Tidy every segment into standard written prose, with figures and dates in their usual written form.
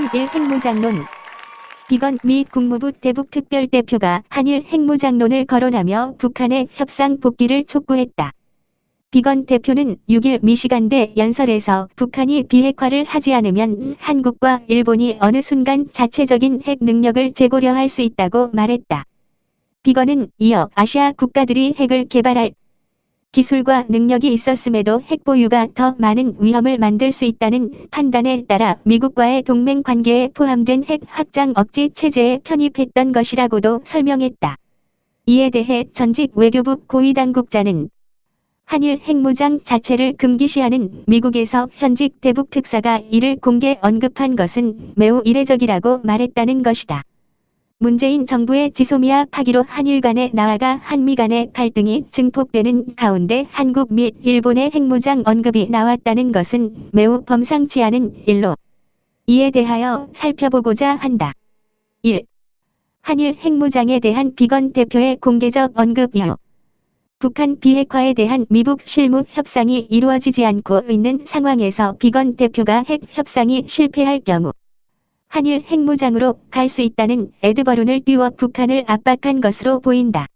한일 핵무장론. 비건 미 국무부 대북특별대표가 한일 핵무장론을 거론하며 북한의 협상 복귀를 촉구했다. 비건 대표는 6일 미시간대 연설에서 북한이 비핵화를 하지 않으면 한국과 일본이 어느 순간 자체적인 핵 능력을 재고려할 수 있다고 말했다. 비건은 이어 아시아 국가들이 핵을 개발할 기술과 능력이 있었음에도 핵 보유가 더 많은 위험을 만들 수 있다는 판단에 따라 미국과의 동맹 관계에 포함된 핵 확장 억지 체제에 편입했던 것이라고도 설명했다. 이에 대해 전직 외교부 고위 당국자는 한일 핵무장 자체를 금기시하는 미국에서 현직 대북 특사가 이를 공개 언급한 것은 매우 이례적이라고 말했다는 것이다. 문재인 정부의 지소미아 파기로 한일 간의 나아가 한미 간의 갈등이 증폭되는 가운데 한국 및 일본의 핵무장 언급이 나왔다는 것은 매우 범상치 않은 일로 이에 대하여 살펴보고자 한다. 1. 한일 핵무장에 대한 비건 대표의 공개적 언급 이유. 북한 비핵화에 대한 미북 실무 협상이 이루어지지 않고 있는 상황에서 비건 대표가 핵 협상이 실패할 경우 한일 핵무장으로 갈 수 있다는 에드버룬을 띄워 북한을 압박한 것으로 보인다.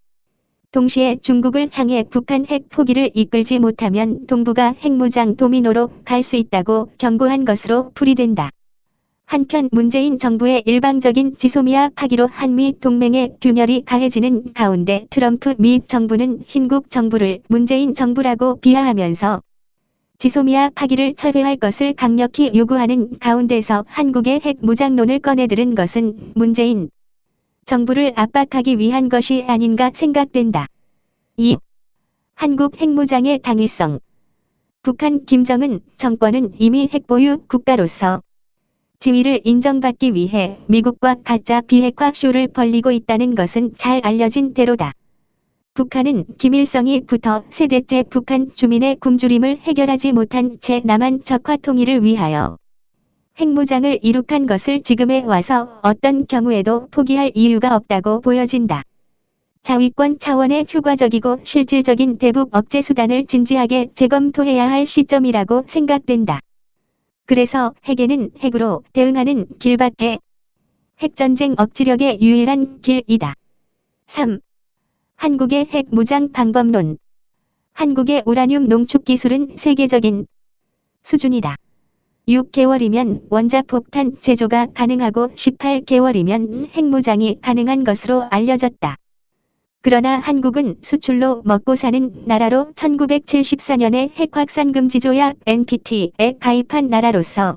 동시에 중국을 향해 북한 핵 포기를 이끌지 못하면 동북아 핵무장 도미노로 갈 수 있다고 경고한 것으로 풀이된다. 한편 문재인 정부의 일방적인 지소미아 파기로 한미 동맹의 균열이 가해지는 가운데 트럼프 미 정부는 흰국 정부를 문재인 정부라고 비하하면서 지소미아 파기를 철회할 것을 강력히 요구하는 가운데서 한국의 핵 무장론을 꺼내들은 것은 문재인 정부를 압박하기 위한 것이 아닌가 생각된다. 2. 한국 핵무장의 당위성. 북한 김정은 정권은 이미 핵보유 국가로서 지위를 인정받기 위해 미국과 가짜 비핵화 쇼를 벌이고 있다는 것은 잘 알려진 대로다. 북한은 김일성이 부터 세대째 북한 주민의 굶주림을 해결하지 못한 채 남한 적화 통일을 위하여 핵무장을 이룩한 것을 지금에 와서 어떤 경우에도 포기할 이유가 없다고 보여진다. 자위권 차원의 효과적이고 실질적인 대북 억제 수단을 진지하게 재검토해야 할 시점이라고 생각된다. 그래서 핵에는 핵으로 대응하는 길밖에 핵전쟁 억지력의 유일한 길이다. 3. 한국의 핵무장 방법론. 한국의 우라늄 농축 기술은 세계적인 수준이다. 6개월이면 원자폭탄 제조가 가능하고 18개월이면 핵무장이 가능한 것으로 알려졌다. 그러나 한국은 수출로 먹고 사는 나라로 1974년에 핵확산금지조약 NPT에 가입한 나라로서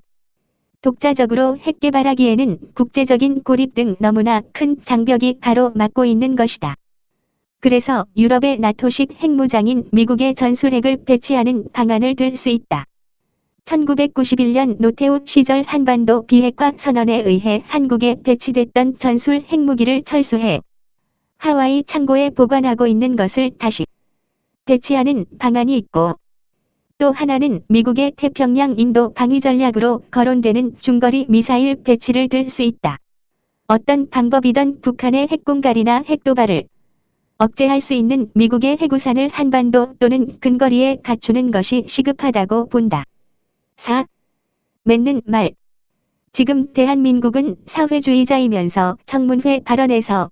독자적으로 핵 개발하기에는 국제적인 고립 등 너무나 큰 장벽이 가로막고 있는 것이다. 그래서 유럽의 나토식 핵무장인 미국의 전술핵을 배치하는 방안을 들 수 있다. 1991년 노태우 시절 한반도 비핵화 선언에 의해 한국에 배치됐던 전술 핵무기를 철수해 하와이 창고에 보관하고 있는 것을 다시 배치하는 방안이 있고, 또 하나는 미국의 태평양 인도 방위 전략으로 거론되는 중거리 미사일 배치를 들 수 있다. 어떤 방법이든 북한의 핵공갈이나 핵도발을 억제할 수 있는 미국의 핵우산을 한반도 또는 근거리에 갖추는 것이 시급하다고 본다. 4. 맺는 말. 지금 대한민국은 사회주의자이면서 청문회 발언에서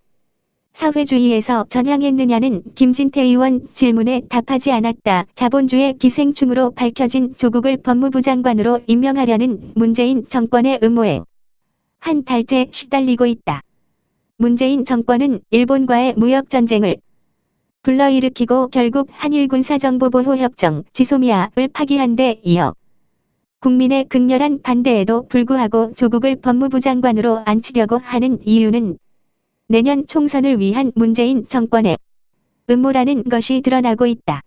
사회주의에서 전향했느냐는 김진태 의원 질문에 답하지 않았다. 자본주의 기생충으로 밝혀진 조국을 법무부 장관으로 임명하려는 문재인 정권의 음모에 한 달째 시달리고 있다. 문재인 정권은 일본과의 무역전쟁을 불러일으키고 결국 한일 군사정보보호협정 지소미아를 파기한 데 이어 국민의 극렬한 반대에도 불구하고 조국을 법무부 장관으로 앉히려고 하는 이유는 내년 총선을 위한 문재인 정권의 음모라는 것이 드러나고 있다.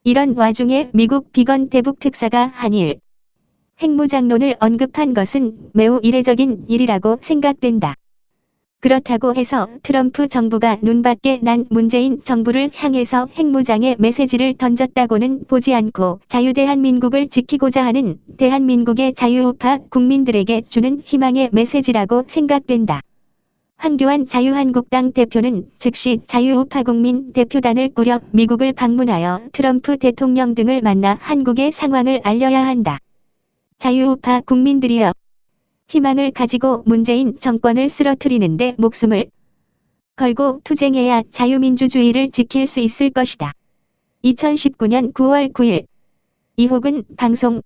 이런 와중에 미국 비건 대북 특사가 한일 핵무장론을 언급한 것은 매우 이례적인 일이라고 생각된다. 그렇다고 해서 트럼프 정부가 눈밖에 난 문재인 정부를 향해서 핵무장의 메시지를 던졌다고는 보지 않고 자유대한민국을 지키고자 하는 대한민국의 자유우파 국민들에게 주는 희망의 메시지라고 생각된다. 황교안 자유한국당 대표는 즉시 자유우파 국민 대표단을 꾸려 미국을 방문하여 트럼프 대통령 등을 만나 한국의 상황을 알려야 한다. 자유우파 국민들이여, 희망을 가지고 문재인 정권을 쓰러뜨리는데 목숨을 걸고 투쟁해야 자유민주주의를 지킬 수 있을 것이다. 2019년 9월 9일 이호근 방송